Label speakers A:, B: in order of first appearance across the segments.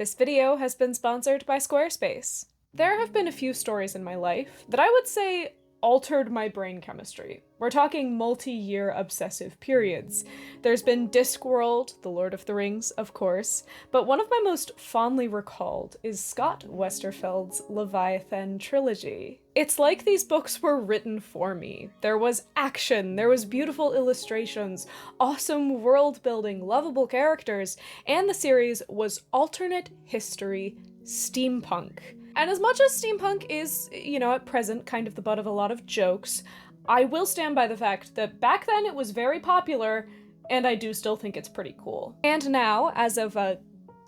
A: This video has been sponsored by Squarespace. There have been a few stories in my life that I would say altered my brain chemistry. We're talking multi-year obsessive periods. There's been Discworld, The Lord of the Rings, of course, but one of my most fondly recalled is Scott Westerfeld's Leviathan trilogy. It's like these books were written for me. There was action, there was beautiful illustrations, awesome world building, lovable characters, and the series was alternate history steampunk. And as much as steampunk is, at present kind of the butt of a lot of jokes, I will stand by the fact that back then it was very popular, and I do still think it's pretty cool. And now, as of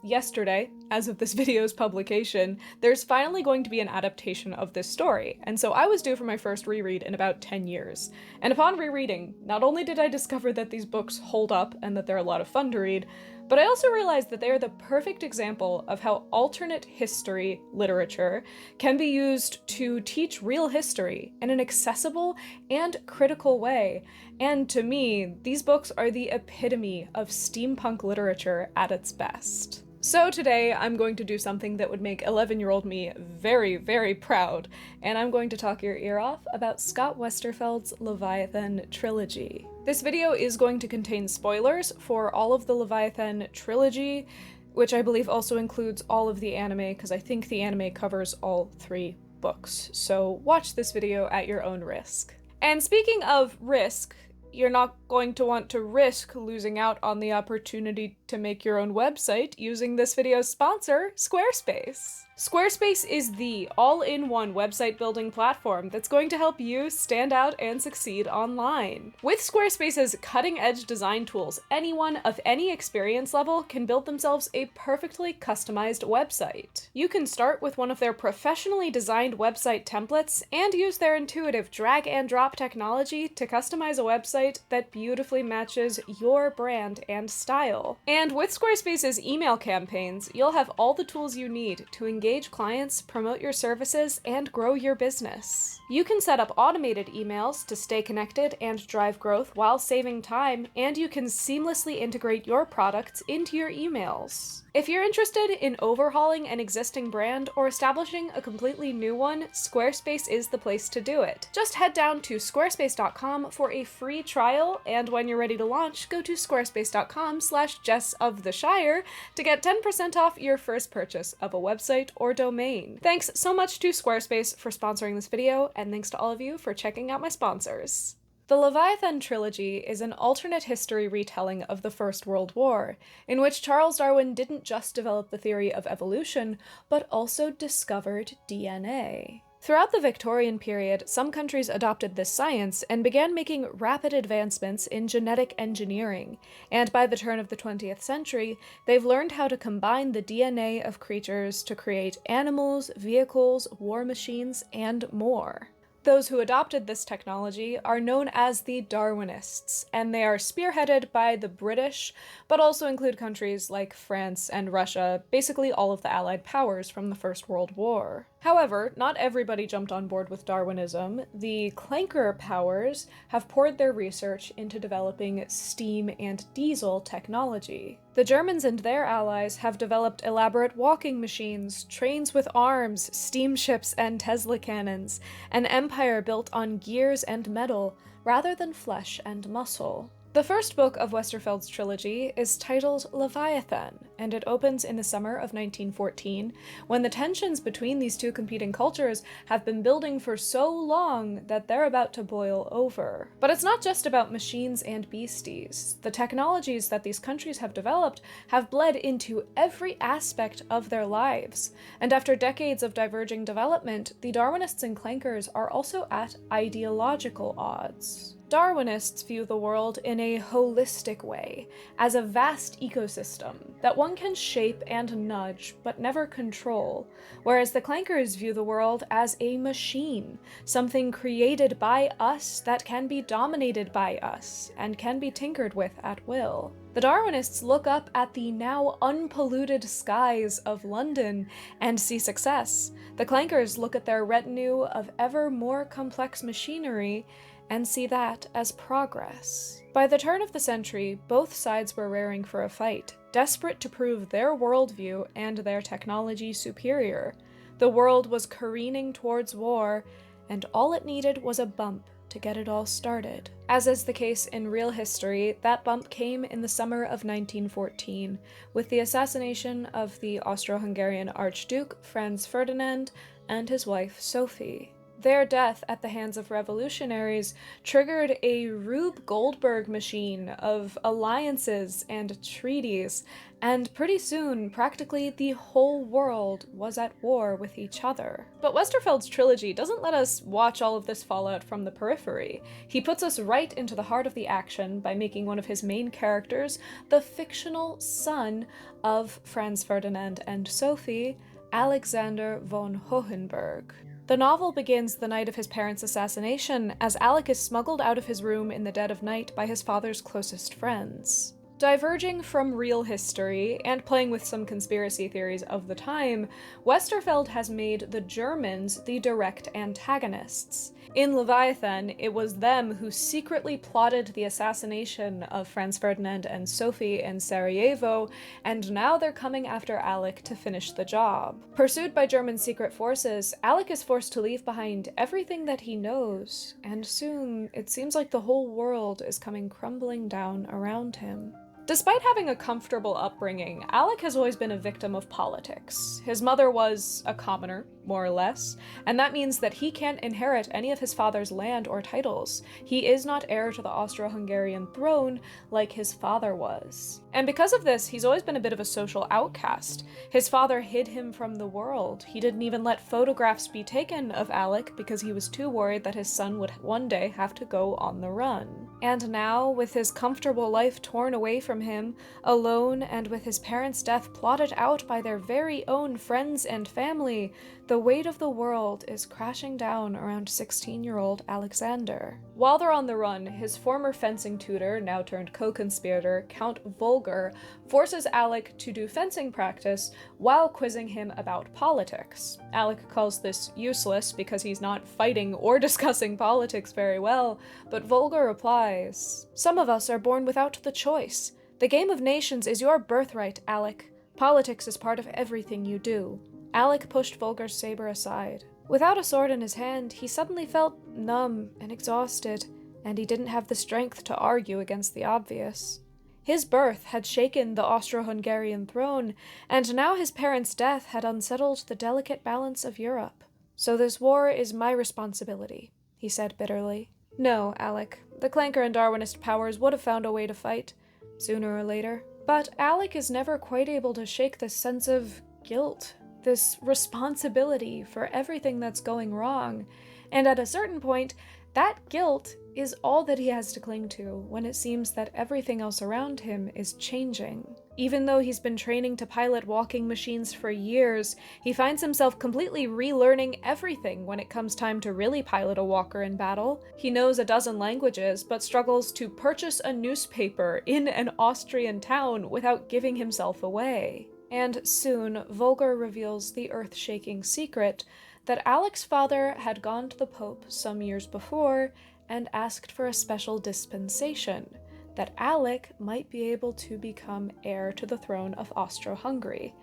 A: yesterday, as of this video's publication, there's finally going to be an adaptation of this story, and so I was due for my first reread in about 10 years. And upon rereading, not only did I discover that these books hold up and that they're a lot of fun to read, but I also realized that they are the perfect example of how alternate history literature can be used to teach real history in an accessible and critical way. And to me, these books are the epitome of steampunk literature at its best. So today I'm going to do something that would make 11-year-old me very, very proud, and I'm going to talk your ear off about Scott Westerfeld's Leviathan trilogy. This video is going to contain spoilers for all of the Leviathan trilogy, which I believe also includes all of the anime, because I think the anime covers all 3 books. So watch this video at your own risk. And speaking of risk, you're not going to want to risk losing out on the opportunity to make your own website using this video's sponsor, Squarespace. Squarespace is the all-in-one website building platform that's going to help you stand out and succeed online. With Squarespace's cutting-edge design tools, anyone of any experience level can build themselves a perfectly customized website. You can start with one of their professionally designed website templates and use their intuitive drag-and-drop technology to customize a website that beautifully matches your brand and style. And with Squarespace's email campaigns, you'll have all the tools you need to engage clients, promote your services, and grow your business. You can set up automated emails to stay connected and drive growth while saving time, and you can seamlessly integrate your products into your emails. If you're interested in overhauling an existing brand or establishing a completely new one, Squarespace is the place to do it. Just head down to squarespace.com for a free trial, and when you're ready to launch, go to squarespace.com/JessofTheShire to get 10% off your first purchase of a website or domain. Thanks so much to Squarespace for sponsoring this video, and thanks to all of you for checking out my sponsors. The Leviathan trilogy is an alternate history retelling of the First World War, in which Charles Darwin didn't just develop the theory of evolution, but also discovered DNA. Throughout the Victorian period, some countries adopted this science and began making rapid advancements in genetic engineering, and by the turn of the 20th century, they've learned how to combine the DNA of creatures to create animals, vehicles, war machines, and more. Those who adopted this technology are known as the Darwinists, and they are spearheaded by the British, but also include countries like France and Russia, basically all of the Allied powers from the First World War. However, not everybody jumped on board with Darwinism. The clanker powers have poured their research into developing steam and diesel technology. The Germans and their allies have developed elaborate walking machines, trains with arms, steamships, and Tesla cannons, an empire built on gears and metal rather than flesh and muscle. The first book of Westerfeld's trilogy is titled Leviathan, and it opens in the summer of 1914, when the tensions between these two competing cultures have been building for so long that they're about to boil over. But it's not just about machines and beasties. The technologies that these countries have developed have bled into every aspect of their lives, and after decades of diverging development, the Darwinists and clankers are also at ideological odds. Darwinists view the world in a holistic way, as a vast ecosystem that one can shape and nudge, but never control, whereas the clankers view the world as a machine, something created by us that can be dominated by us, and can be tinkered with at will. The Darwinists look up at the now unpolluted skies of London and see success. The clankers look at their retinue of ever more complex machinery and see that as progress. By the turn of the century, both sides were raring for a fight. desperate to prove their worldview and their technology superior. The world was careening towards war, and all it needed was a bump to get it all started. As is the case in real history, that bump came in the summer of 1914, with the assassination of the Austro-Hungarian Archduke Franz Ferdinand and his wife Sophie. Their death at the hands of revolutionaries triggered a Rube Goldberg machine of alliances and treaties, and pretty soon, practically the whole world was at war with each other. But Westerfeld's trilogy doesn't let us watch all of this fallout from the periphery. He puts us right into the heart of the action by making one of his main characters the fictional son of Franz Ferdinand and Sophie, Alexander von Hohenberg. The novel begins the night of his parents' assassination, as Alec is smuggled out of his room in the dead of night by his father's closest friends. Diverging from real history, and playing with some conspiracy theories of the time, Westerfeld has made the Germans the direct antagonists. In Leviathan, it was them who secretly plotted the assassination of Franz Ferdinand and Sophie in Sarajevo, and now they're coming after Alec to finish the job. Pursued by German secret forces, Alec is forced to leave behind everything that he knows, and soon it seems like the whole world is coming crumbling down around him. Despite having a comfortable upbringing, Alec has always been a victim of politics. His mother was a commoner, more or less, and that means that he can't inherit any of his father's land or titles. He is not heir to the Austro-Hungarian throne like his father was. And because of this, he's always been a bit of a social outcast. His father hid him from the world. He didn't even let photographs be taken of Alec because he was too worried that his son would one day have to go on the run. And now, with his comfortable life torn away from him, alone and with his parents' death plotted out by their very own friends and family, the weight of the world is crashing down around 16-year-old Alexander. While they're on the run, his former fencing tutor, now turned co-conspirator, Count Volger, forces Alec to do fencing practice while quizzing him about politics. Alec calls this useless because he's not fighting or discussing politics very well, but Volger replies, "Some of us are born without the choice. The game of nations is your birthright, Alec. Politics is part of everything you do." Alec pushed Volger's saber aside. Without a sword in his hand, he suddenly felt numb and exhausted, and he didn't have the strength to argue against the obvious. His birth had shaken the Austro-Hungarian throne, and now his parents' death had unsettled the delicate balance of Europe. "So this war is my responsibility," he said bitterly. "No, Alec. The Clanker and Darwinist powers would have found a way to fight, sooner or later." But Alec is never quite able to shake this sense of guilt, this responsibility for everything that's going wrong, and at a certain point, that guilt is all that he has to cling to when it seems that everything else around him is changing. Even though he's been training to pilot walking machines for years, he finds himself completely relearning everything when it comes time to really pilot a walker in battle. He knows a dozen languages, but struggles to purchase a newspaper in an Austrian town without giving himself away. And soon, Volger reveals the earth-shaking secret that Alec's father had gone to the Pope some years before and asked for a special dispensation, that Alec might be able to become heir to the throne of Austro-Hungary.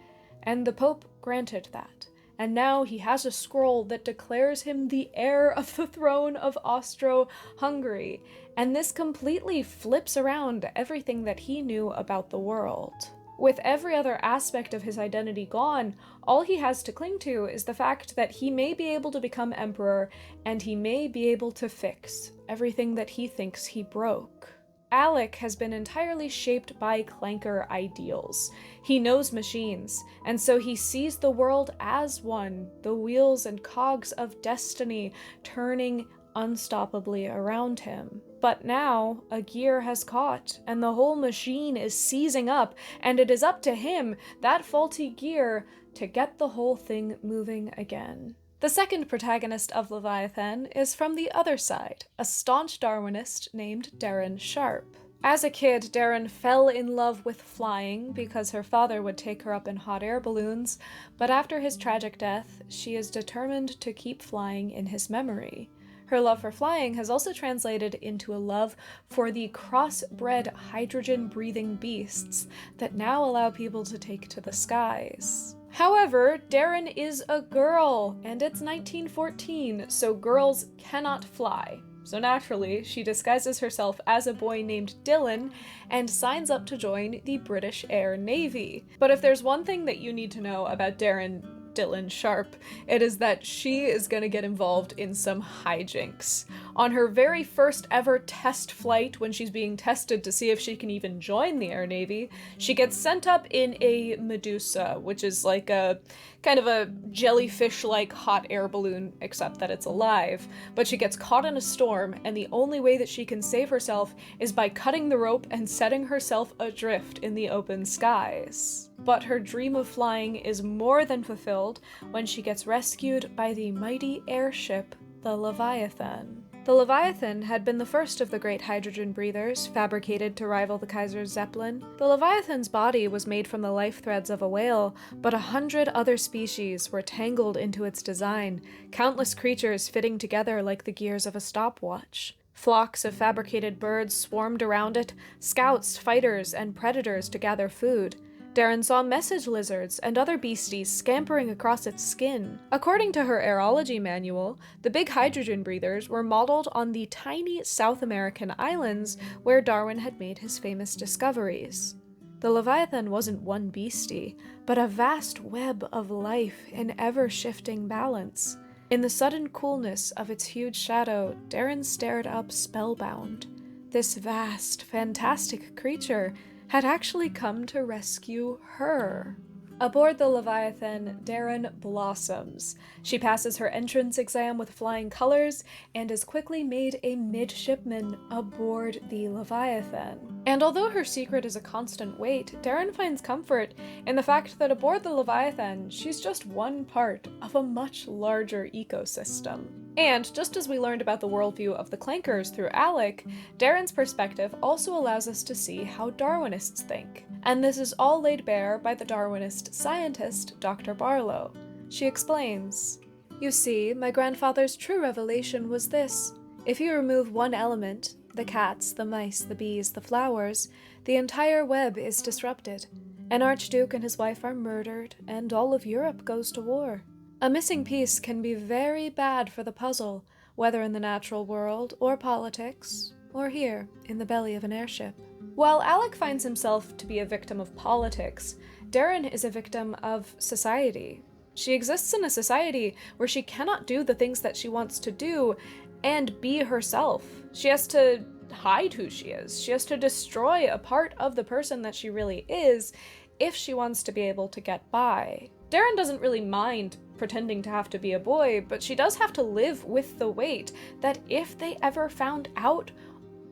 A: And the Pope granted that, and now he has a scroll that declares him the heir of the throne of Austro-Hungary, and this completely flips around everything that he knew about the world. With every other aspect of his identity gone, all he has to cling to is the fact that he may be able to become emperor, and he may be able to fix everything that he thinks he broke. Alec has been entirely shaped by Clanker ideals. He knows machines, and so he sees the world as one, the wheels and cogs of destiny turning unstoppably around him. But now, a gear has caught, and the whole machine is seizing up, and it is up to him, that faulty gear, to get the whole thing moving again. The second protagonist of Leviathan is from the other side, a staunch Darwinist named Deryn Sharp. As a kid, Deryn fell in love with flying because her father would take her up in hot air balloons, but after his tragic death, she is determined to keep flying in his memory. Her love for flying has also translated into a love for the crossbred hydrogen-breathing beasts that now allow people to take to the skies. However, Deryn is a girl, and it's 1914, so girls cannot fly. So naturally, she disguises herself as a boy named Dylan and signs up to join the British Air Navy. But if there's one thing that you need to know about Dylan Sharp, it is that she is going to get involved in some hijinks. On her very first ever test flight, when she's being tested to see if she can even join the Air Navy, she gets sent up in a Medusa, which is like a kind of a jellyfish-like hot air balloon, except that it's alive. But she gets caught in a storm, and the only way that she can save herself is by cutting the rope and setting herself adrift in the open skies. But her dream of flying is more than fulfilled when she gets rescued by the mighty airship, the Leviathan. The Leviathan had been the first of the great hydrogen breathers, fabricated to rival the Kaiser's Zeppelin. The Leviathan's body was made from the life threads of a whale, but 100 other species were tangled into its design, countless creatures fitting together like the gears of a stopwatch. Flocks of fabricated birds swarmed around it, scouts, fighters, and predators to gather food. Deryn saw message lizards and other beasties scampering across its skin. According to her aerology manual, the big hydrogen breathers were modeled on the tiny South American islands where Darwin had made his famous discoveries. The Leviathan wasn't one beastie, but a vast web of life in ever-shifting balance. In the sudden coolness of its huge shadow, Deryn stared up spellbound. This vast, fantastic creature had actually come to rescue her. Aboard the Leviathan, Deryn blossoms. She passes her entrance exam with flying colors and is quickly made a midshipman aboard the Leviathan. And although her secret is a constant weight, Deryn finds comfort in the fact that aboard the Leviathan, she's just one part of a much larger ecosystem. And just as we learned about the worldview of the Clankers through Alec, Deryn's perspective also allows us to see how Darwinists think. And this is all laid bare by the Darwinist scientist, Dr. Barlow. She explains, "You see, my grandfather's true revelation was this. If you remove one element, the cats, the mice, the bees, the flowers, the entire web is disrupted. An archduke and his wife are murdered, and all of Europe goes to war. A missing piece can be very bad for the puzzle, whether in the natural world, or politics, or here, in the belly of an airship." While Alec finds himself to be a victim of politics, Deryn is a victim of society. She exists in a society where she cannot do the things that she wants to do and be herself. She has to hide who she is. She has to destroy a part of the person that she really is if she wants to be able to get by. Deryn doesn't really mind pretending to have to be a boy, but she does have to live with the weight that if they ever found out,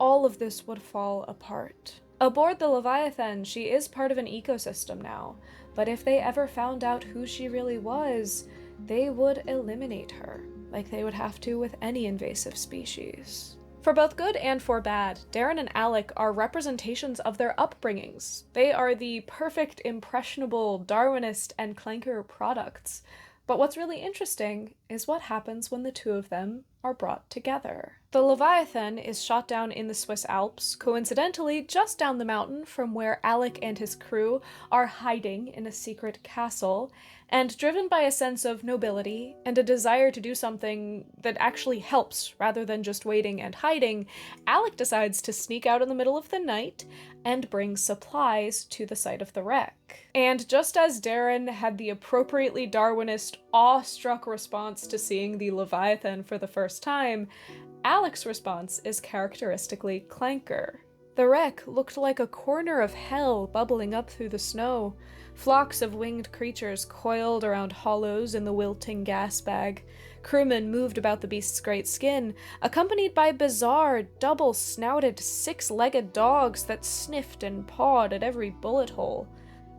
A: all of this would fall apart. Aboard the Leviathan, she is part of an ecosystem now, but if they ever found out who she really was, they would eliminate her, like they would have to with any invasive species. For both good and for bad, Deryn and Alec are representations of their upbringings. They are the perfect, impressionable Darwinist and Clanker products. But what's really interesting is what happens when the two of them are brought together. The Leviathan is shot down in the Swiss Alps, coincidentally just down the mountain from where Alec and his crew are hiding in a secret castle, and driven by a sense of nobility and a desire to do something that actually helps rather than just waiting and hiding, Alec decides to sneak out in the middle of the night and bring supplies to the site of the wreck. And just as Deryn had the appropriately Darwinist, awestruck response to seeing the Leviathan for the first time, Alec's response is characteristically Clanker. The wreck looked like a corner of hell bubbling up through the snow. Flocks of winged creatures coiled around hollows in the wilting gas bag. Crewmen moved about the beast's great skin, accompanied by bizarre, double-snouted, six-legged dogs that sniffed and pawed at every bullet hole.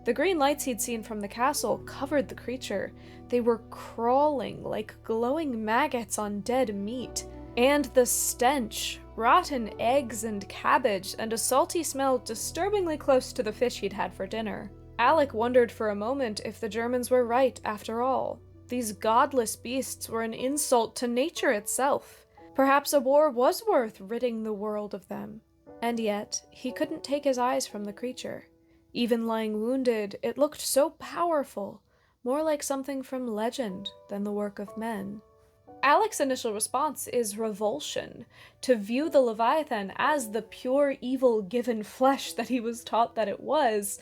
A: The green lights he'd seen from the castle covered the creature. They were crawling like glowing maggots on dead meat. And the stench, rotten eggs and cabbage, and a salty smell disturbingly close to the fish he'd had for dinner. Alec wondered for a moment if the Germans were right after all. These godless beasts were an insult to nature itself. Perhaps a war was worth ridding the world of them. And yet, he couldn't take his eyes from the creature. Even lying wounded, it looked so powerful, more like something from legend than the work of men. Alec's initial response is revulsion, to view the Leviathan as the pure evil given flesh that he was taught that it was.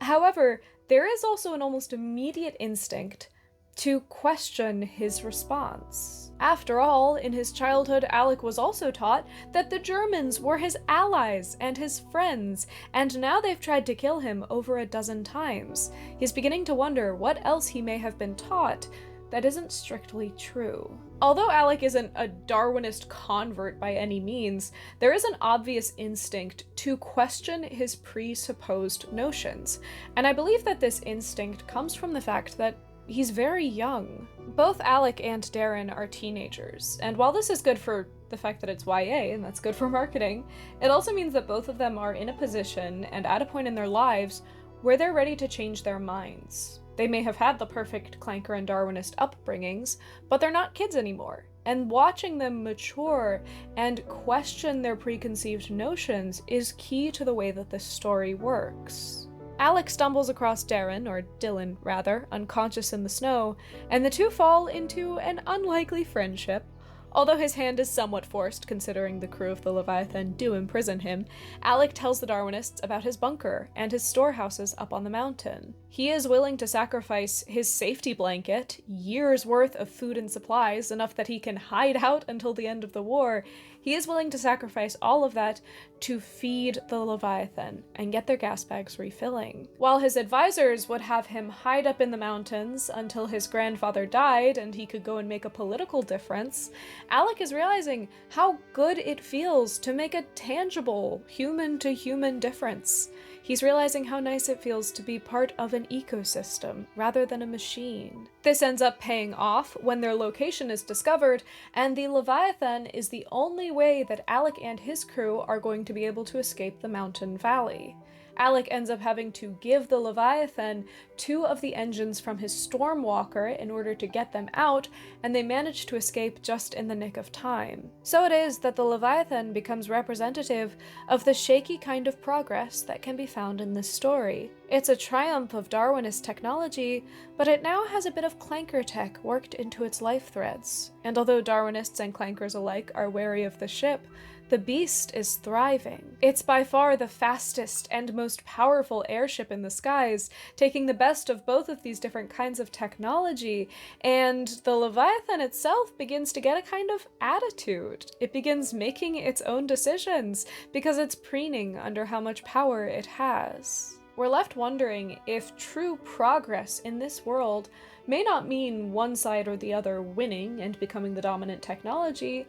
A: However, there is also an almost immediate instinct to question his response. After all, in his childhood, Alec was also taught that the Germans were his allies and his friends, and now they've tried to kill him over a dozen times. He's beginning to wonder what else he may have been taught that isn't strictly true. Although Alec isn't a Darwinist convert by any means, there is an obvious instinct to question his presupposed notions, and I believe that this instinct comes from the fact that he's very young. Both Alec and Deryn are teenagers, and while this is good for the fact that it's YA, and that's good for marketing, it also means that both of them are in a position and at a point in their lives where they're ready to change their minds. They may have had the perfect Clanker and Darwinist upbringings, but they're not kids anymore, and watching them mature and question their preconceived notions is key to the way that this story works. Alec stumbles across Deryn, or Dylan rather, unconscious in the snow, and the two fall into an unlikely friendship. Although his hand is somewhat forced, considering the crew of the Leviathan do imprison him, Alec tells the Darwinists about his bunker and his storehouses up on the mountain. He is willing to sacrifice his safety blanket, years' worth of food and supplies, enough that he can hide out until the end of the war. He is willing to sacrifice all of that to feed the Leviathan and get their gas bags refilling. While his advisors would have him hide up in the mountains until his grandfather died and he could go and make a political difference, Alec is realizing how good it feels to make a tangible, human-to-human difference. He's realizing how nice it feels to be part of an ecosystem rather than a machine. This ends up paying off when their location is discovered, and the Leviathan is the only way that Alec and his crew are going to be able to escape the mountain valley. Alec ends up having to give the Leviathan 2 of the engines from his Stormwalker in order to get them out, and they manage to escape just in the nick of time. So it is that the Leviathan becomes representative of the shaky kind of progress that can be found in this story. It's a triumph of Darwinist technology, but it now has a bit of Clanker tech worked into its life threads. And although Darwinists and Clankers alike are wary of the ship, the beast is thriving. It's by far the fastest and most powerful airship in the skies, taking the best of both of these different kinds of technology, and the Leviathan itself begins to get a kind of attitude. It begins making its own decisions because it's preening under how much power it has. We're left wondering if true progress in this world may not mean one side or the other winning and becoming the dominant technology,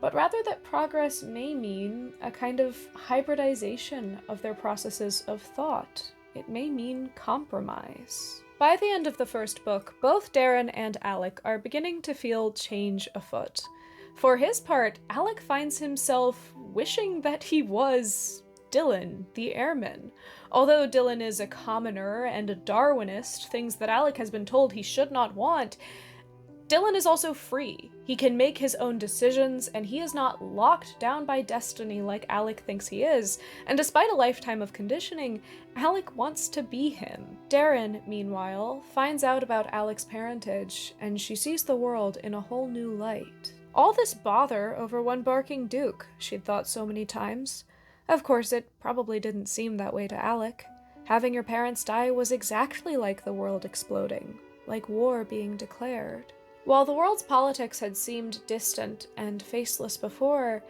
A: but rather that progress may mean a kind of hybridization of their processes of thought. It may mean compromise. By the end of the first book, both Deryn and Alec are beginning to feel change afoot. For his part, Alec finds himself wishing that he was Dylan, the airman. Although Dylan is a commoner and a Darwinist, things that Alec has been told he should not want, Dylan is also free. He can make his own decisions, and he is not locked down by destiny like Alec thinks he is, and despite a lifetime of conditioning, Alec wants to be him. Deryn, meanwhile, finds out about Alec's parentage, and she sees the world in a whole new light. All this bother over one barking duke, she'd thought so many times. Of course, it probably didn't seem that way to Alec. Having your parents die was exactly like the world exploding, like war being declared. While the world's politics had seemed distant and faceless before,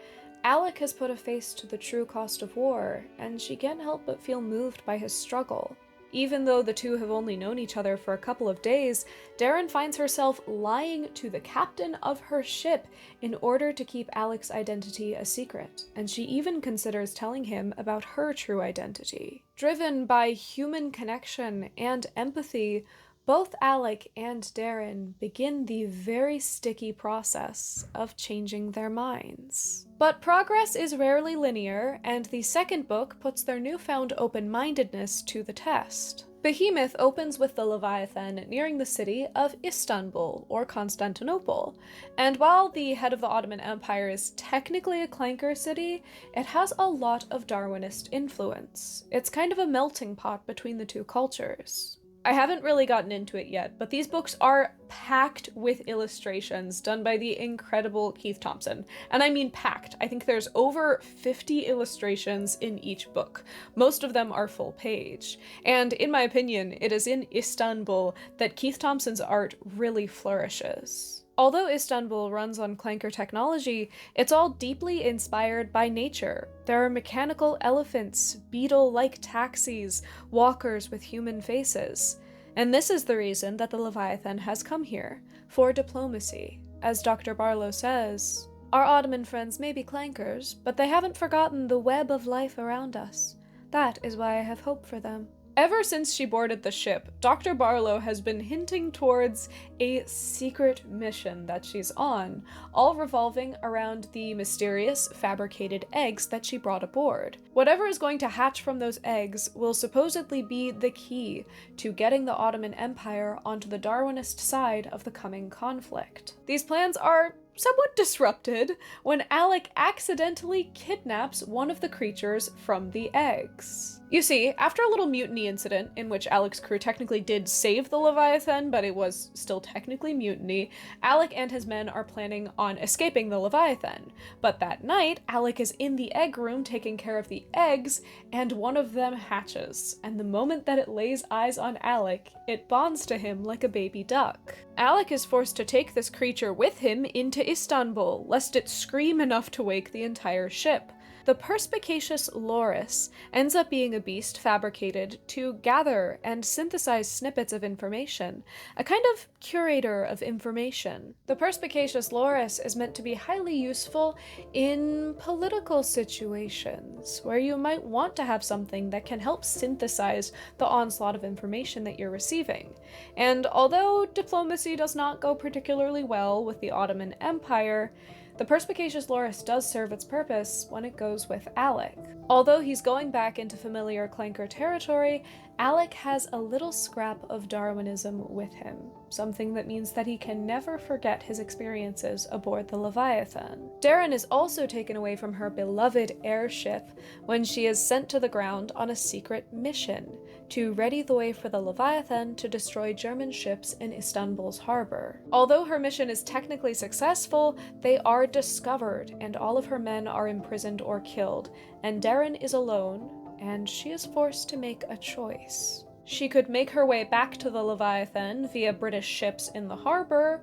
A: Alec has put a face to the true cost of war, and she can't help but feel moved by his struggle. Even though the two have only known each other for a couple of days, Deryn finds herself lying to the captain of her ship in order to keep Alec's identity a secret, and she even considers telling him about her true identity. Driven by human connection and empathy, both Alec and Deryn begin the very sticky process of changing their minds. But progress is rarely linear, and the second book puts their newfound open-mindedness to the test. Behemoth opens with the Leviathan nearing the city of Istanbul, or Constantinople, and while the head of the Ottoman Empire is technically a clanker city, it has a lot of Darwinist influence. It's kind of a melting pot between the two cultures. I haven't really gotten into it yet, but these books are packed with illustrations done by the incredible Keith Thompson. And I mean packed. I think there's over 50 illustrations in each book. Most of them are full page. And in my opinion, it is in Istanbul that Keith Thompson's art really flourishes. Although Istanbul runs on clanker technology, it's all deeply inspired by nature. There are mechanical elephants, beetle-like taxis, walkers with human faces. And this is the reason that the Leviathan has come here, for diplomacy. As Dr. Barlow says, "Our Ottoman friends may be clankers, but they haven't forgotten the web of life around us. That is why I have hope for them." Ever since she boarded the ship, Dr. Barlow has been hinting towards a secret mission that she's on, all revolving around the mysterious fabricated eggs that she brought aboard. Whatever is going to hatch from those eggs will supposedly be the key to getting the Ottoman Empire onto the Darwinist side of the coming conflict. These plans are somewhat disrupted when Alec accidentally kidnaps one of the creatures from the eggs. You see, after a little mutiny incident, in which Alec's crew technically did save the Leviathan, but it was still technically mutiny, Alec and his men are planning on escaping the Leviathan. But that night, Alec is in the egg room taking care of the eggs, and one of them hatches. And the moment that it lays eyes on Alec, it bonds to him like a baby duck. Alec is forced to take this creature with him into Istanbul, lest it scream enough to wake the entire ship. The perspicacious Loris ends up being a beast fabricated to gather and synthesize snippets of information, a kind of curator of information. The perspicacious Loris is meant to be highly useful in political situations, where you might want to have something that can help synthesize the onslaught of information that you're receiving. And although diplomacy does not go particularly well with the Ottoman Empire, the perspicacious Loris does serve its purpose when it goes with Alec. Although he's going back into familiar clanker territory, Alec has a little scrap of Darwinism with him, something that means that he can never forget his experiences aboard the Leviathan. Deryn is also taken away from her beloved airship when she is sent to the ground on a secret mission to ready the way for the Leviathan to destroy German ships in Istanbul's harbor. Although her mission is technically successful, they are discovered and all of her men are imprisoned or killed, and Deryn is alone, and she is forced to make a choice. She could make her way back to the Leviathan via British ships in the harbor,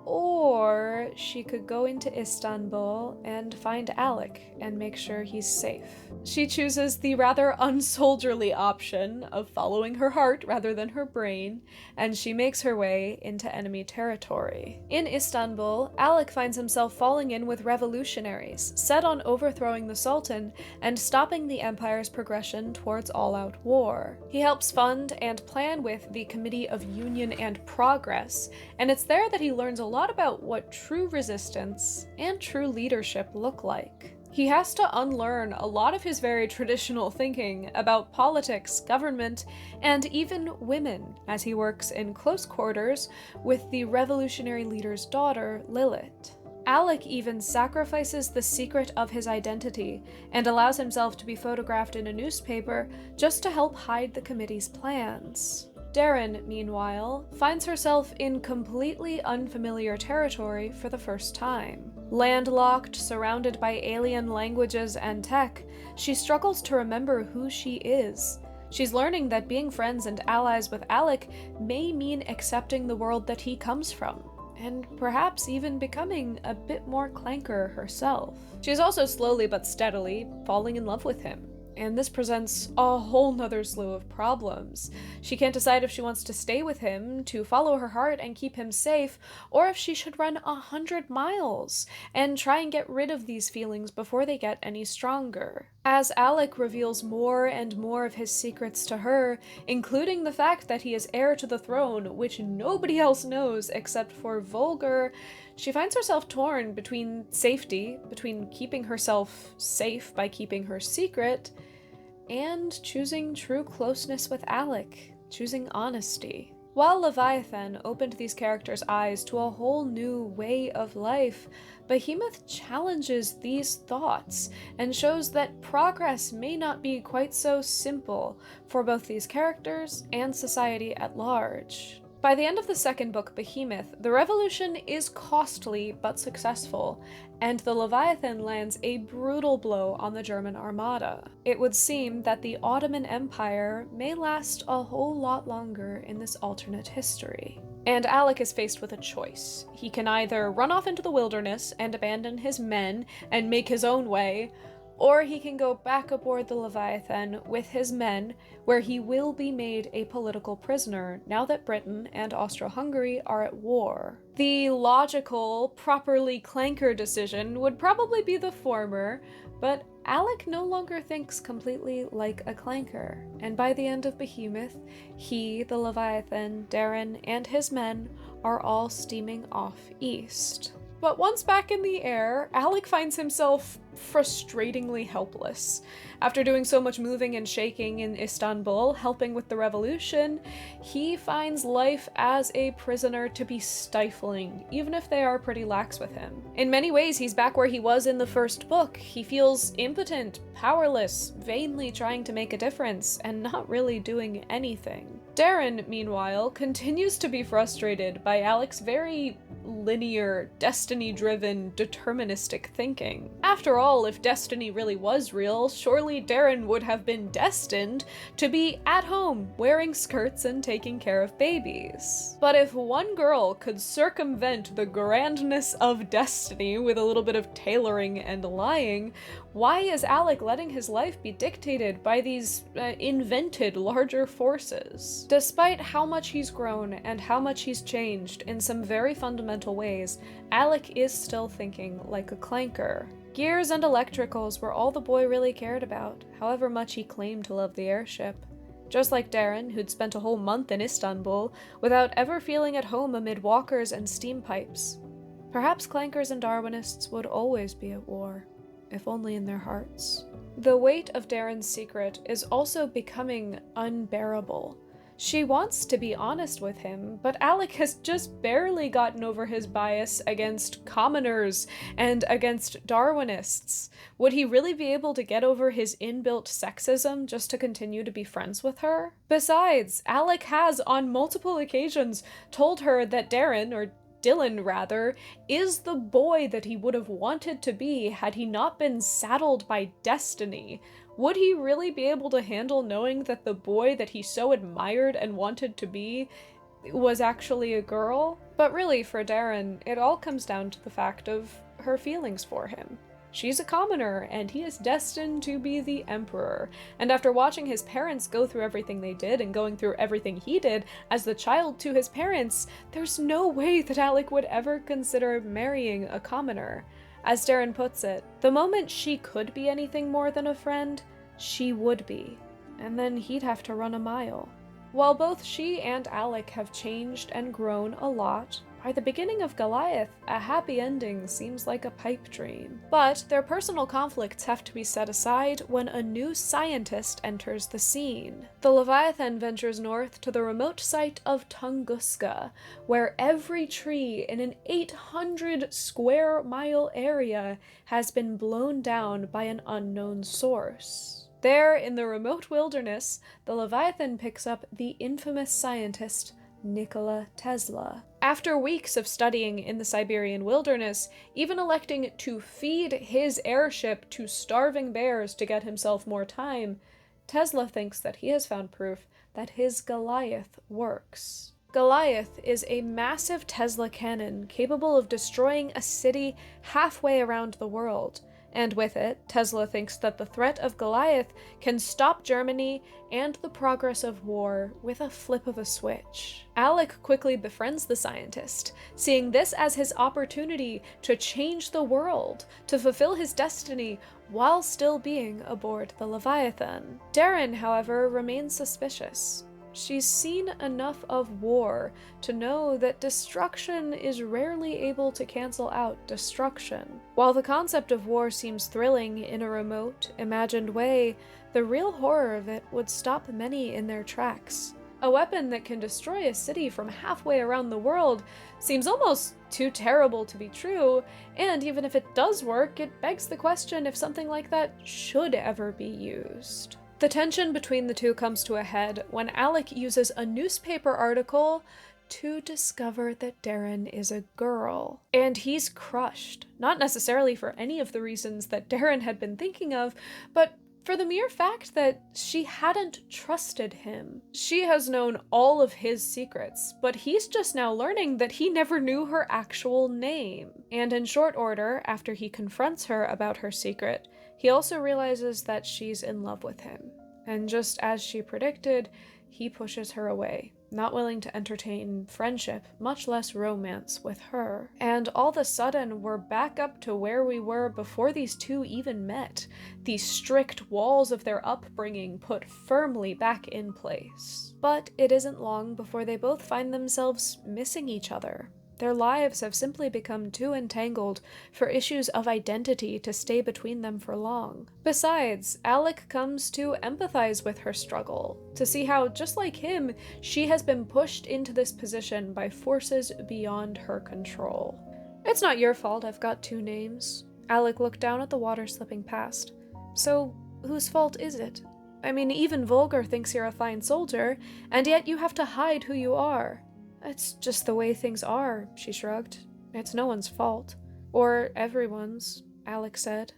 A: or she could go into Istanbul and find Alec and make sure he's safe. She chooses the rather unsoldierly option of following her heart rather than her brain, and she makes her way into enemy territory. In Istanbul, Alec finds himself falling in with revolutionaries, set on overthrowing the Sultan and stopping the empire's progression towards all-out war. He helps fund and plan with the Committee of Union and Progress, and it's there that he learns a lot about what true resistance and true leadership look like. He has to unlearn a lot of his very traditional thinking about politics, government, and even women as he works in close quarters with the revolutionary leader's daughter, Lilith. Alec even sacrifices the secret of his identity and allows himself to be photographed in a newspaper just to help hide the committee's plans. Deryn, meanwhile, finds herself in completely unfamiliar territory for the first time. Landlocked, surrounded by alien languages and tech, she struggles to remember who she is. She's learning that being friends and allies with Alec may mean accepting the world that he comes from, and perhaps even becoming a bit more clanker herself. She's also slowly but steadily falling in love with him. And this presents a whole nother slew of problems. She can't decide if she wants to stay with him, to follow her heart and keep him safe, or if she should run 100 miles and try and get rid of these feelings before they get any stronger. As Alec reveals more and more of his secrets to her, including the fact that he is heir to the throne, which nobody else knows except for Volgar, she finds herself torn between safety, between keeping herself safe by keeping her secret, and choosing true closeness with Alec, choosing honesty. While Leviathan opened these characters' eyes to a whole new way of life, Behemoth challenges these thoughts and shows that progress may not be quite so simple for both these characters and society at large. By the end of the second book, Behemoth, the revolution is costly but successful, and the Leviathan lands a brutal blow on the German armada. It would seem that the Ottoman Empire may last a whole lot longer in this alternate history. And Alec is faced with a choice. He can either run off into the wilderness and abandon his men and make his own way, or he can go back aboard the Leviathan with his men, where he will be made a political prisoner now that Britain and Austro-Hungary are at war. The logical, properly clanker decision would probably be the former, but Alec no longer thinks completely like a clanker, and by the end of Behemoth, he, the Leviathan, Deryn, and his men are all steaming off east. But once back in the air, Alec finds himself frustratingly helpless. After doing so much moving and shaking in Istanbul, helping with the revolution, he finds life as a prisoner to be stifling, even if they are pretty lax with him. In many ways, he's back where he was in the first book. He feels impotent, powerless, vainly trying to make a difference, and not really doing anything. Deryn, meanwhile, continues to be frustrated by Alec's very linear, destiny-driven, deterministic thinking. After all, if destiny really was real, surely Deryn would have been destined to be at home, wearing skirts and taking care of babies. But if one girl could circumvent the grandness of destiny with a little bit of tailoring and lying, why is Alec letting his life be dictated by these invented larger forces? Despite how much he's grown and how much he's changed in some very fundamental ways, Alec is still thinking like a clanker. Gears and electricals were all the boy really cared about, however much he claimed to love the airship. Just like Deryn, who'd spent a whole month in Istanbul without ever feeling at home amid walkers and steam pipes. Perhaps clankers and Darwinists would always be at war, if only in their hearts. The weight of Deryn's secret is also becoming unbearable. She wants to be honest with him, but Alec has just barely gotten over his bias against commoners and against Darwinists. Would he really be able to get over his inbuilt sexism just to continue to be friends with her? Besides, Alec has on multiple occasions told her that Deryn, or Dylan rather, is the boy that he would have wanted to be had he not been saddled by destiny. Would he really be able to handle knowing that the boy that he so admired and wanted to be was actually a girl? But really, for Deryn, it all comes down to the fact of her feelings for him. She's a commoner, and he is destined to be the emperor. And after watching his parents go through everything they did and going through everything he did as the child to his parents, there's no way that Alec would ever consider marrying a commoner. As Deryn puts it, the moment she could be anything more than a friend, she would be. And then he'd have to run a mile. While both she and Alec have changed and grown a lot, by the beginning of Goliath, a happy ending seems like a pipe dream. But their personal conflicts have to be set aside when a new scientist enters the scene. The Leviathan ventures north to the remote site of Tunguska, where every tree in an 800 square mile area has been blown down by an unknown source. There, in the remote wilderness, the Leviathan picks up the infamous scientist Nikola Tesla. After weeks of studying in the Siberian wilderness, even electing to feed his airship to starving bears to get himself more time, Tesla thinks that he has found proof that his Goliath works. Goliath is a massive Tesla cannon capable of destroying a city halfway around the world. And with it, Tesla thinks that the threat of Goliath can stop Germany and the progress of war with a flip of a switch. Alec quickly befriends the scientist, seeing this as his opportunity to change the world, to fulfill his destiny while still being aboard the Leviathan. Deryn, however, remains suspicious. She's seen enough of war to know that destruction is rarely able to cancel out destruction. While the concept of war seems thrilling in a remote, imagined way, the real horror of it would stop many in their tracks. A weapon that can destroy a city from halfway around the world seems almost too terrible to be true, and even if it does work, it begs the question if something like that should ever be used. The tension between the two comes to a head when Alec uses a newspaper article to discover that Deryn is a girl. And he's crushed, not necessarily for any of the reasons that Deryn had been thinking of, but for the mere fact that she hadn't trusted him. She has known all of his secrets, but he's just now learning that he never knew her actual name. And in short order, after he confronts her about her secret, he also realizes that she's in love with him. And just as she predicted, he pushes her away, not willing to entertain friendship, much less romance, with her. And all of a sudden, we're back up to where we were before these two even met, these strict walls of their upbringing put firmly back in place. But it isn't long before they both find themselves missing each other. Their lives have simply become too entangled for issues of identity to stay between them for long. Besides, Alec comes to empathize with her struggle, to see how, just like him, she has been pushed into this position by forces beyond her control. "It's not your fault I've got two names." Alec looked down at the water slipping past. "So, whose fault is it? I mean, even Volgar thinks you're a fine soldier, and yet you have to hide who you are." "It's just the way things are," she shrugged. "It's no one's fault." "Or everyone's," Alec said.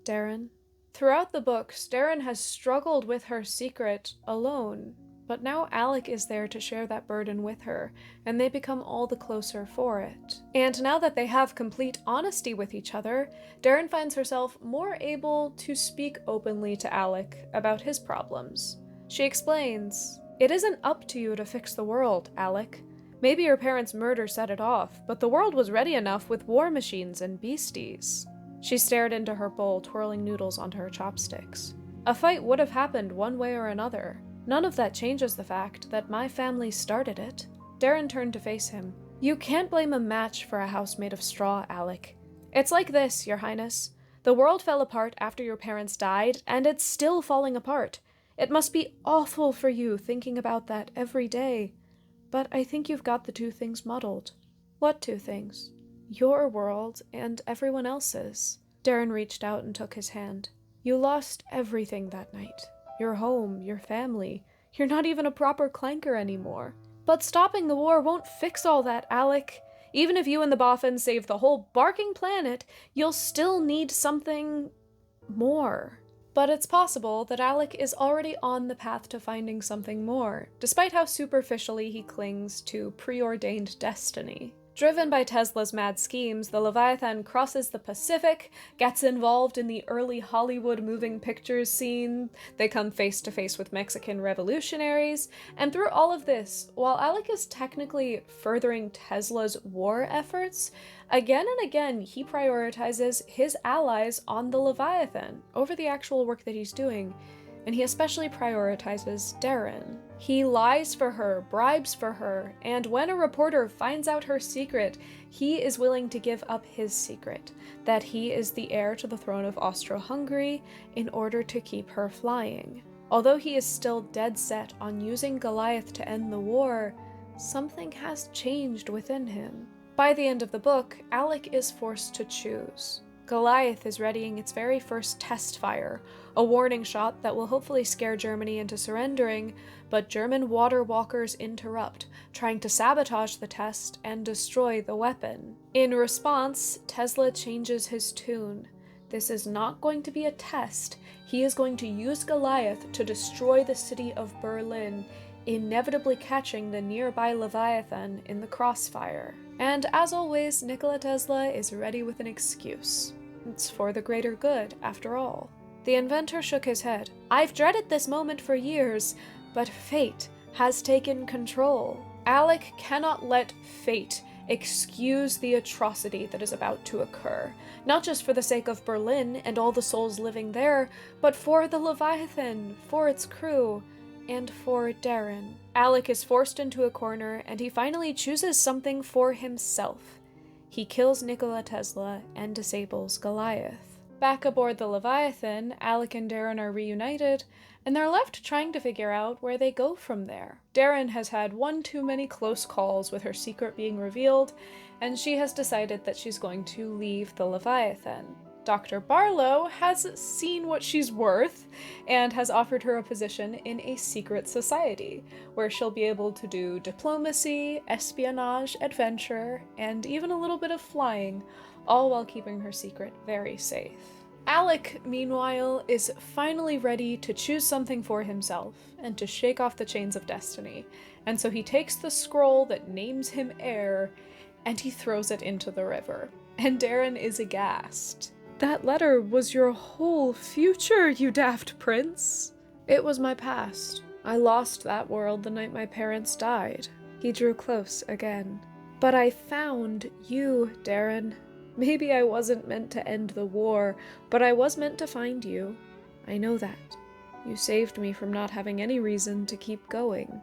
A: Deryn. Throughout the books, Deryn has struggled with her secret alone, but now Alec is there to share that burden with her, and they become all the closer for it. And now that they have complete honesty with each other, Deryn finds herself more able to speak openly to Alec about his problems. She explains, "It isn't up to you to fix the world, Alec. Maybe your parents' murder set it off, but the world was ready enough with war machines and beasties." She stared into her bowl, twirling noodles onto her chopsticks. "A fight would have happened one way or another. None of that changes the fact that my family started it." Deryn turned to face him. "You can't blame a match for a house made of straw, Alec. It's like this, Your Highness. The world fell apart after your parents died, and it's still falling apart. It must be awful for you thinking about that every day. But I think you've got the two things muddled." "What two things?" "Your world and everyone else's." Deryn reached out and took his hand. "You lost everything that night. Your home, your family. You're not even a proper clanker anymore. But stopping the war won't fix all that, Alec. Even if you and the Boffins save the whole barking planet, you'll still need something more." But it's possible that Alec is already on the path to finding something more, despite how superficially he clings to preordained destiny. Driven by Tesla's mad schemes, the Leviathan crosses the Pacific, gets involved in the early Hollywood moving pictures scene, they come face to face with Mexican revolutionaries, and through all of this, while Alec is technically furthering Tesla's war efforts, again and again he prioritizes his allies on the Leviathan over the actual work that he's doing, and he especially prioritizes Deryn. He lies for her, bribes for her, and when a reporter finds out her secret, he is willing to give up his secret, that he is the heir to the throne of Austro-Hungary, in order to keep her flying. Although he is still dead set on using Goliath to end the war, something has changed within him. By the end of the book, Alec is forced to choose. Goliath is readying its very first test fire, a warning shot that will hopefully scare Germany into surrendering, but German water walkers interrupt, trying to sabotage the test and destroy the weapon. In response, Tesla changes his tune. This is not going to be a test. He is going to use Goliath to destroy the city of Berlin, inevitably catching the nearby Leviathan in the crossfire. And as always, Nikola Tesla is ready with an excuse. It's for the greater good, after all. The inventor shook his head. I've dreaded this moment for years, but fate has taken control. Alec cannot let fate excuse the atrocity that is about to occur, not just for the sake of Berlin and all the souls living there, but for the Leviathan, for its crew, and for Deryn. Alec is forced into a corner, and he finally chooses something for himself. He kills Nikola Tesla and disables Goliath. Back aboard the Leviathan, Alec and Deryn are reunited, and they're left trying to figure out where they go from there. Deryn has had one too many close calls with her secret being revealed, and she has decided that she's going to leave the Leviathan. Dr. Barlow has seen what she's worth and has offered her a position in a secret society, where she'll be able to do diplomacy, espionage, adventure, and even a little bit of flying, all while keeping her secret very safe. Alec, meanwhile, is finally ready to choose something for himself and to shake off the chains of destiny, and so he takes the scroll that names him heir and he throws it into the river. And Deryn is aghast. That letter was your whole future, you daft prince. It was my past. I lost that world the night my parents died. He drew close again. But I found you, Deryn. Maybe I wasn't meant to end the war, but I was meant to find you. I know that. You saved me from not having any reason to keep going.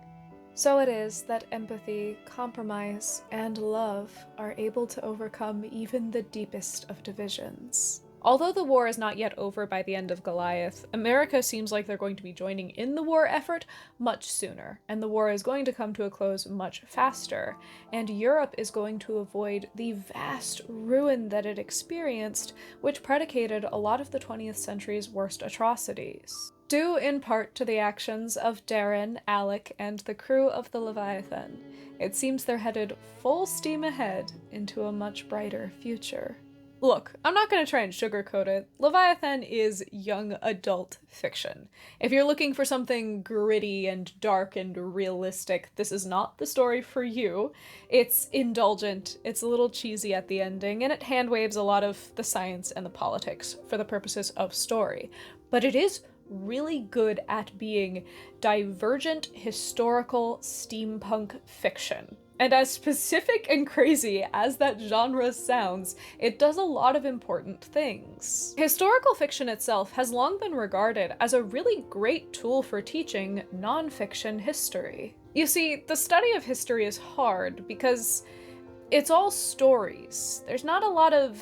A: So it is that empathy, compromise, and love are able to overcome even the deepest of divisions. Although the war is not yet over by the end of Goliath, America seems like they're going to be joining in the war effort much sooner, and the war is going to come to a close much faster, and Europe is going to avoid the vast ruin that it experienced, which predicated a lot of the 20th century's worst atrocities. Due in part to the actions of Deryn, Alec, and the crew of the Leviathan, it seems they're headed full steam ahead into a much brighter future. Look, I'm not going to try and sugarcoat it. Leviathan is young adult fiction. If you're looking for something gritty and dark and realistic, this is not the story for you. It's indulgent, it's a little cheesy at the ending, and it handwaves a lot of the science and the politics for the purposes of story. But it is really good at being divergent historical steampunk fiction. And as specific and crazy as that genre sounds, it does a lot of important things. Historical fiction itself has long been regarded as a really great tool for teaching nonfiction history. You see, the study of history is hard because it's all stories. There's not a lot of,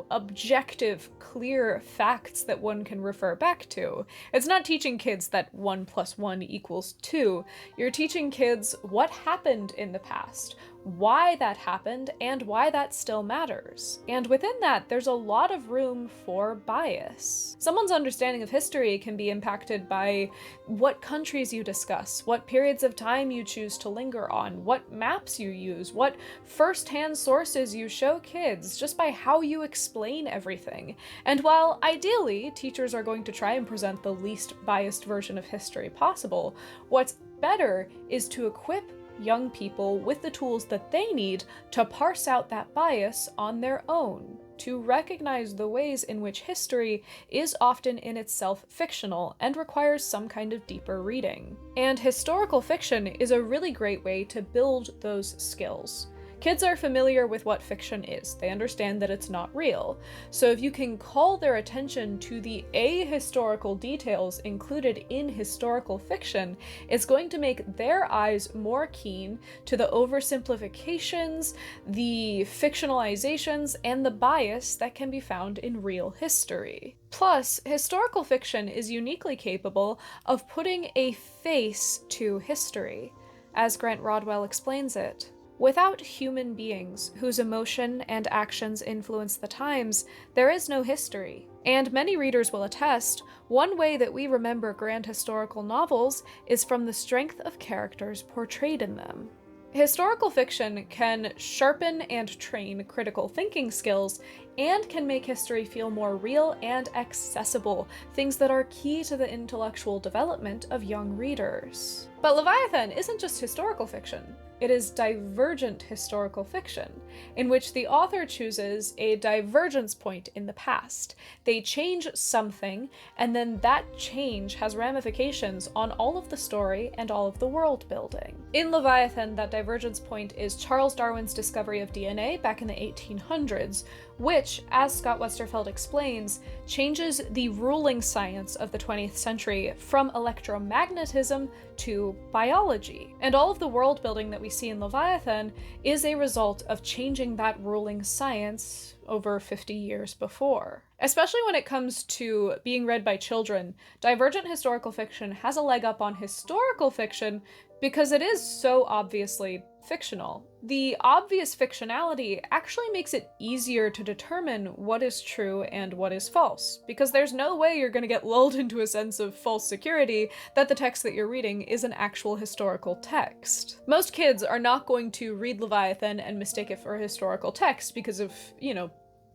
A: objective, clear facts that one can refer back to. It's not teaching kids that 1 + 1 = 2. You're teaching kids what happened in the past, why that happened, and why that still matters. And within that, there's a lot of room for bias. Someone's understanding of history can be impacted by what countries you discuss, what periods of time you choose to linger on, what maps you use, what first-hand sources you show kids, just by how you explain everything. And while ideally teachers are going to try and present the least biased version of history possible, what's better is to equip young people with the tools that they need to parse out that bias on their own, to recognize the ways in which history is often in itself fictional and requires some kind of deeper reading. And historical fiction is a really great way to build those skills. Kids are familiar with what fiction is. They understand that it's not real. So if you can call their attention to the ahistorical details included in historical fiction, it's going to make their eyes more keen to the oversimplifications, the fictionalizations, and the bias that can be found in real history. Plus, historical fiction is uniquely capable of putting a face to history, as Grant Rodwell explains it. Without human beings whose emotion and actions influence the times, there is no history. And many readers will attest, one way that we remember grand historical novels is from the strength of characters portrayed in them. Historical fiction can sharpen and train critical thinking skills, and can make history feel more real and accessible, things that are key to the intellectual development of young readers. But Leviathan isn't just historical fiction. It is divergent historical fiction, in which the author chooses a divergence point in the past. They change something, and then that change has ramifications on all of the story and all of the world building. In Leviathan, that divergence point is Charles Darwin's discovery of DNA back in the 1800s, which, as Scott Westerfeld explains, changes the ruling science of the 20th century from electromagnetism to biology. And all of the world building that we see in Leviathan is a result of changing that ruling science over 50 years before. Especially when it comes to being read by children, divergent historical fiction has a leg up on historical fiction because it is so obviously fictional. The obvious fictionality actually makes it easier to determine what is true and what is false, because there's no way you're going to get lulled into a sense of false security that the text that you're reading is an actual historical text. Most kids are not going to read Leviathan and mistake it for a historical text because of,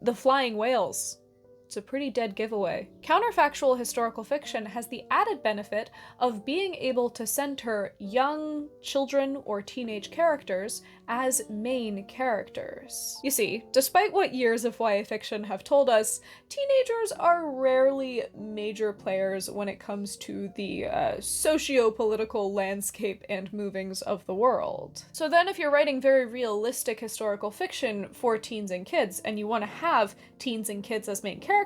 A: the flying whales. It's a pretty dead giveaway. Counterfactual historical fiction has the added benefit of being able to center young children or teenage characters as main characters. You see, despite what years of YA fiction have told us, teenagers are rarely major players when it comes to the socio-political landscape and movings of the world. So then if you're writing very realistic historical fiction for teens and kids, and you want to have teens and kids as main characters,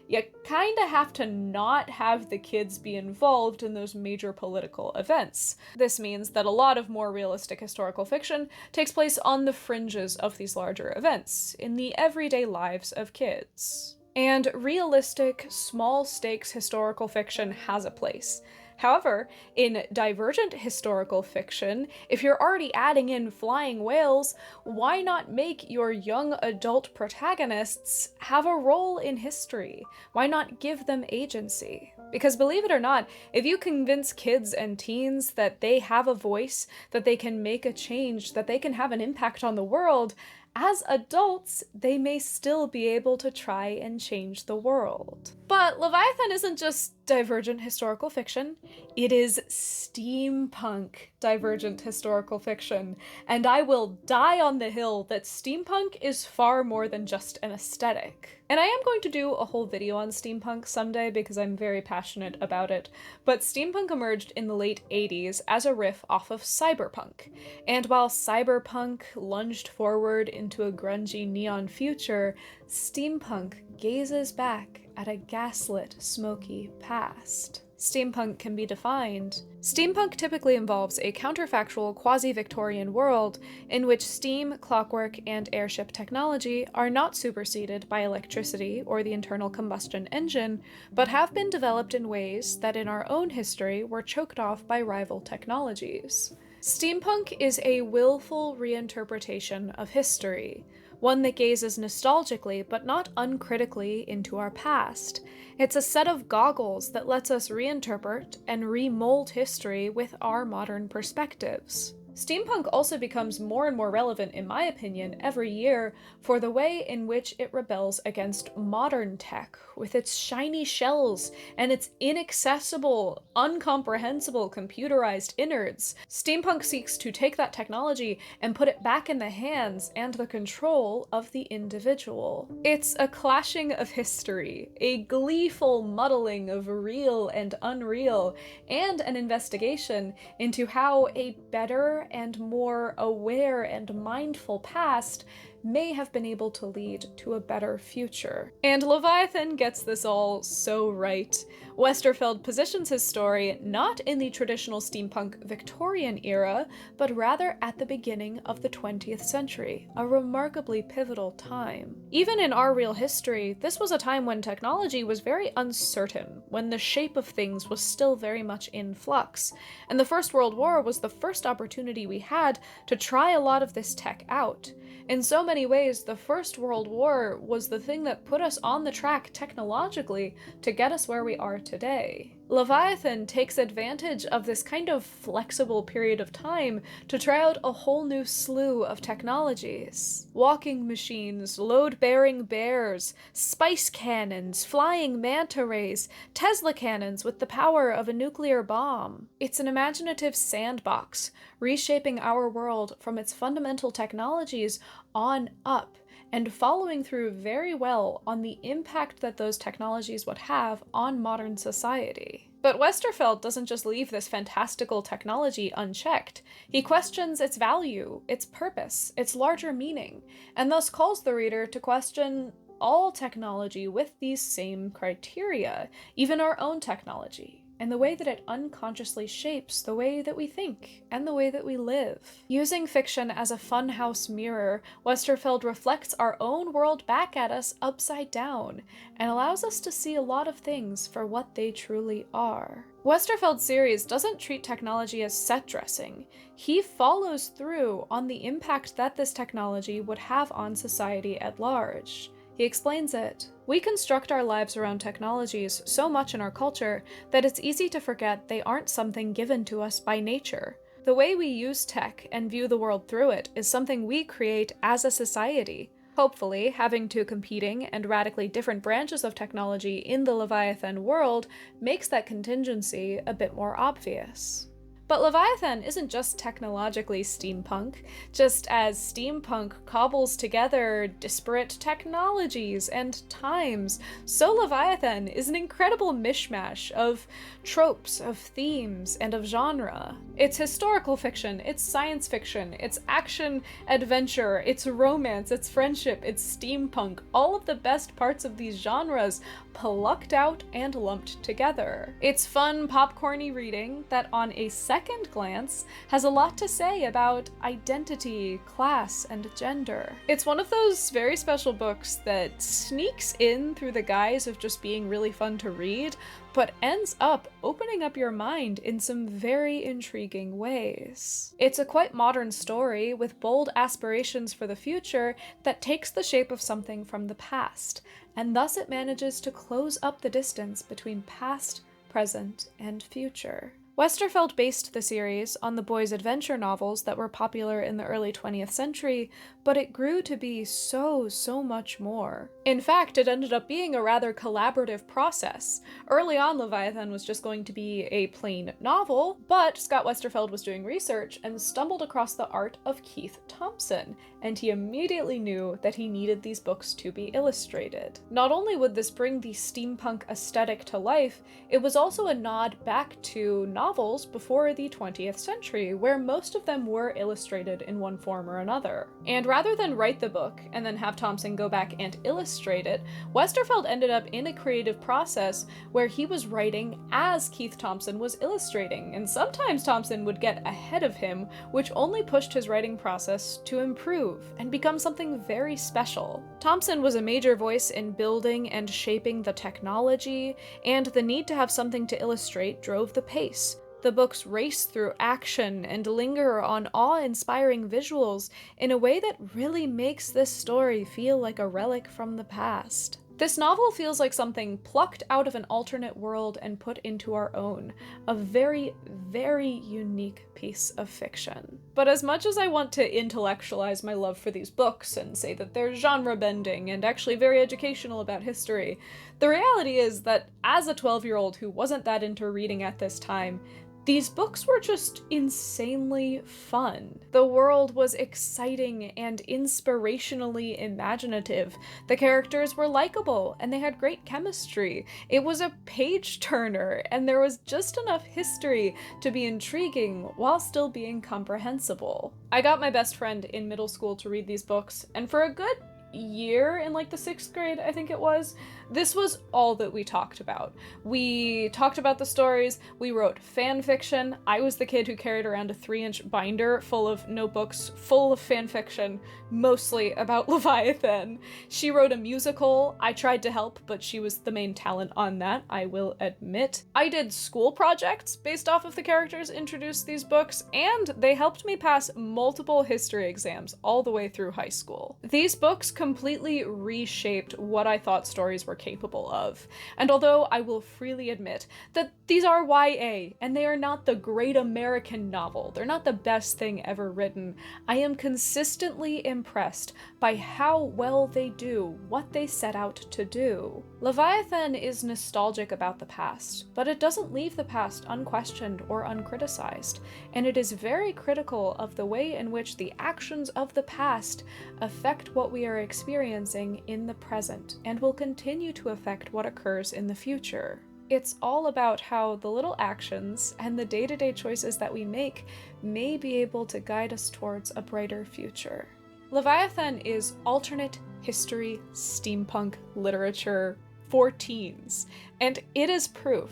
A: you kinda have to not have the kids be involved in those major political events. This means that a lot of more realistic historical fiction takes place on the fringes of these larger events, in the everyday lives of kids. And realistic, small-stakes historical fiction has a place. However, in divergent historical fiction, if you're already adding in flying whales, why not make your young adult protagonists have a role in history? Why not give them agency? Because believe it or not, if you convince kids and teens that they have a voice, that they can make a change, that they can have an impact on the world, as adults, they may still be able to try and change the world. But Leviathan isn't just divergent historical fiction, it is steampunk divergent historical fiction, and I will die on the hill that steampunk is far more than just an aesthetic. And I am going to do a whole video on steampunk someday because I'm very passionate about it, but steampunk emerged in the late 80s as a riff off of cyberpunk. And while cyberpunk lunged forward into a grungy neon future, steampunk gazes back at a gaslit, smoky past. Steampunk can be defined. Steampunk typically involves a counterfactual quasi-Victorian world in which steam, clockwork, and airship technology are not superseded by electricity or the internal combustion engine, but have been developed in ways that in our own history were choked off by rival technologies. Steampunk is a willful reinterpretation of history, one that gazes nostalgically but not uncritically into our past. It's a set of goggles that lets us reinterpret and remold history with our modern perspectives. Steampunk also becomes more and more relevant, in my opinion, every year for the way in which it rebels against modern tech, with its shiny shells and its inaccessible, incomprehensible computerized innards. Steampunk seeks to take that technology and put it back in the hands and the control of the individual. It's a clashing of history, a gleeful muddling of real and unreal, and an investigation into how a better and more aware and mindful past may have been able to lead to a better future. And Leviathan gets this all so right. Westerfeld positions his story not in the traditional steampunk Victorian era, but rather at the beginning of the 20th century, a remarkably pivotal time. Even in our real history, this was a time when technology was very uncertain, when the shape of things was still very much in flux, and the First World War was the first opportunity we had to try a lot of this tech out. In so many ways, the First World War was the thing that put us on the track technologically to get us where we are today. Leviathan takes advantage of this kind of flexible period of time to try out a whole new slew of technologies. Walking machines, load-bearing bears, spice cannons, flying manta rays, Tesla cannons with the power of a nuclear bomb. It's an imaginative sandbox, reshaping our world from its fundamental technologies on up, and following through very well on the impact that those technologies would have on modern society. But Westerfeld doesn't just leave this fantastical technology unchecked. He questions its value, its purpose, its larger meaning, and thus calls the reader to question all technology with these same criteria, even our own technology, and the way that it unconsciously shapes the way that we think and the way that we live. Using fiction as a funhouse mirror, Westerfeld reflects our own world back at us upside down and allows us to see a lot of things for what they truly are. Westerfeld's series doesn't treat technology as set dressing. He follows through on the impact that this technology would have on society at large. He explains it. We construct our lives around technologies so much in our culture that it's easy to forget they aren't something given to us by nature. The way we use tech and view the world through it is something we create as a society. Hopefully, having two competing and radically different branches of technology in the Leviathan world makes that contingency a bit more obvious. But Leviathan isn't just technologically steampunk. Just as steampunk cobbles together disparate technologies and times, so Leviathan is an incredible mishmash of tropes, of themes, and of genre. It's historical fiction, it's science fiction, it's action, adventure, it's romance, it's friendship, it's steampunk, all of the best parts of these genres plucked out and lumped together. It's fun, popcorny reading that on a second glance has a lot to say about identity, class, and gender. It's one of those very special books that sneaks in through the guise of just being really fun to read, but ends up opening up your mind in some very intriguing ways. It's a quite modern story with bold aspirations for the future that takes the shape of something from the past, and thus it manages to close up the distance between past, present, and future. Westerfeld based the series on the boys' adventure novels that were popular in the early 20th century, but it grew to be so much more. In fact, it ended up being a rather collaborative process. Early on, Leviathan was just going to be a plain novel, but Scott Westerfeld was doing research and stumbled across the art of Keith Thompson, and he immediately knew that he needed these books to be illustrated. Not only would this bring the steampunk aesthetic to life, it was also a nod back to novels before the 20th century, where most of them were illustrated in one form or another. And rather than write the book and then have Thompson go back and illustrate it, Westerfeld ended up in a creative process where he was writing as Keith Thompson was illustrating, and sometimes Thompson would get ahead of him, which only pushed his writing process to improve and become something very special. Thompson was a major voice in building and shaping the technology, and the need to have something to illustrate drove the pace. The books race through action and linger on awe-inspiring visuals in a way that really makes this story feel like a relic from the past. This novel feels like something plucked out of an alternate world and put into our own. A very unique piece of fiction. But as much as I want to intellectualize my love for these books and say that they're genre-bending and actually very educational about history, the reality is that as a 12-year-old who wasn't that into reading at this time, these books were just insanely fun. The world was exciting and inspirationally imaginative. The characters were likable and they had great chemistry. It was a page-turner and there was just enough history to be intriguing while still being comprehensible. I got my best friend in middle school to read these books, and for a good year, in like the 6th grade, I think it was, this was all that we talked about. We talked about the stories, we wrote fan fiction. I was the kid who carried around a 3-inch binder full of notebooks full of fan fiction, mostly about Leviathan. She wrote a musical. I tried to help, but she was the main talent on that, I will admit. I did school projects based off of the characters introduced these books, and they helped me pass multiple history exams all the way through high school. These books completely reshaped what I thought stories were capable of. And although I will freely admit that these are YA, and they are not the great American novel, they're not the best thing ever written, I am consistently impressed by how well they do what they set out to do. Leviathan is nostalgic about the past, but it doesn't leave the past unquestioned or uncriticized, and it is very critical of the way in which the actions of the past affect what we are experiencing in the present, and will continue to affect what occurs in the future. It's all about how the little actions and the day-to-day choices that we make may be able to guide us towards a brighter future. Leviathan is alternate history steampunk literature for teens, and it is proof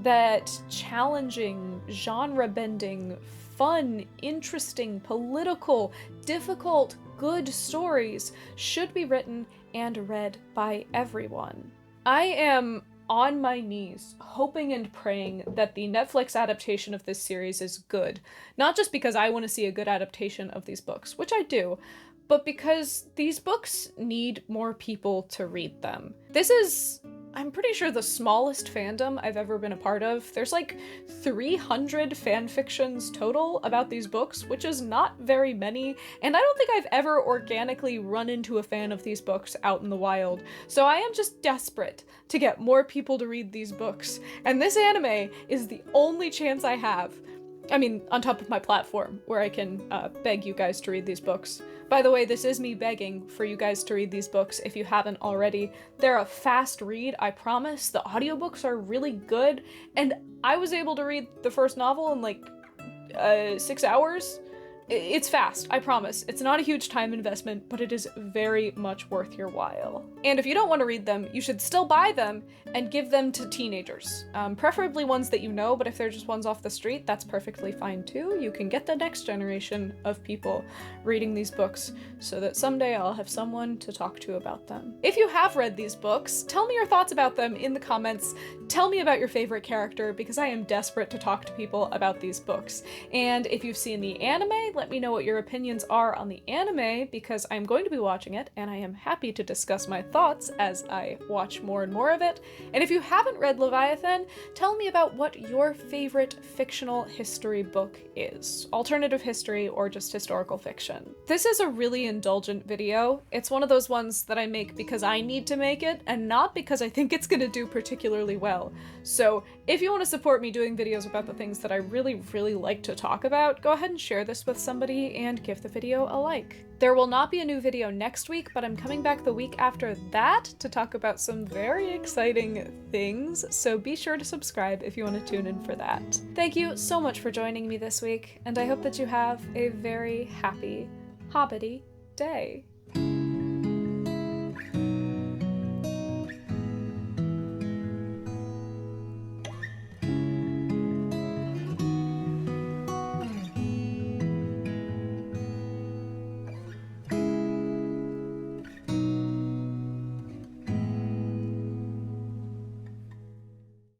A: that challenging, genre-bending, fun, interesting, political, difficult, good stories should be written and read by everyone. I am on my knees, hoping and praying that the Netflix adaptation of this series is good. Not just because I want to see a good adaptation of these books, which I do, but because these books need more people to read them. This is, I'm pretty sure, the smallest fandom I've ever been a part of. There's like 300 fanfictions total about these books, which is not very many, and I don't think I've ever organically run into a fan of these books out in the wild. So I am just desperate to get more people to read these books, and this anime is the only chance I have. I mean, on top of my platform, where I can beg you guys to read these books. By the way, this is me begging for you guys to read these books if you haven't already. They're a fast read, I promise. The audiobooks are really good, and I was able to read the first novel in like 6 hours. It's fast, I promise. It's not a huge time investment, but it is very much worth your while. And if you don't want to read them, you should still buy them and give them to teenagers. Preferably ones that you know, but if they're just ones off the street, that's perfectly fine too. You can get the next generation of people reading these books so that someday I'll have someone to talk to about them. If you have read these books, tell me your thoughts about them in the comments. Tell me about your favorite character, because I am desperate to talk to people about these books. And if you've seen the anime, let me know what your opinions are on the anime, because I'm going to be watching it, and I am happy to discuss my thoughts as I watch more and more of it. And if you haven't read Leviathan, tell me about what your favorite fictional history book is. Alternative history or just historical fiction. This is a really indulgent video. It's one of those ones that I make because I need to make it, and not because I think it's gonna do particularly well. So if you want to support me doing videos about the things that I really, really like to talk about, go ahead and share this with somebody and give the video a like. There will not be a new video next week, but I'm coming back the week after that to talk about some very exciting things, so be sure to subscribe if you want to tune in for that. Thank you so much for joining me this week, and I hope that you have a very happy, hobbity day.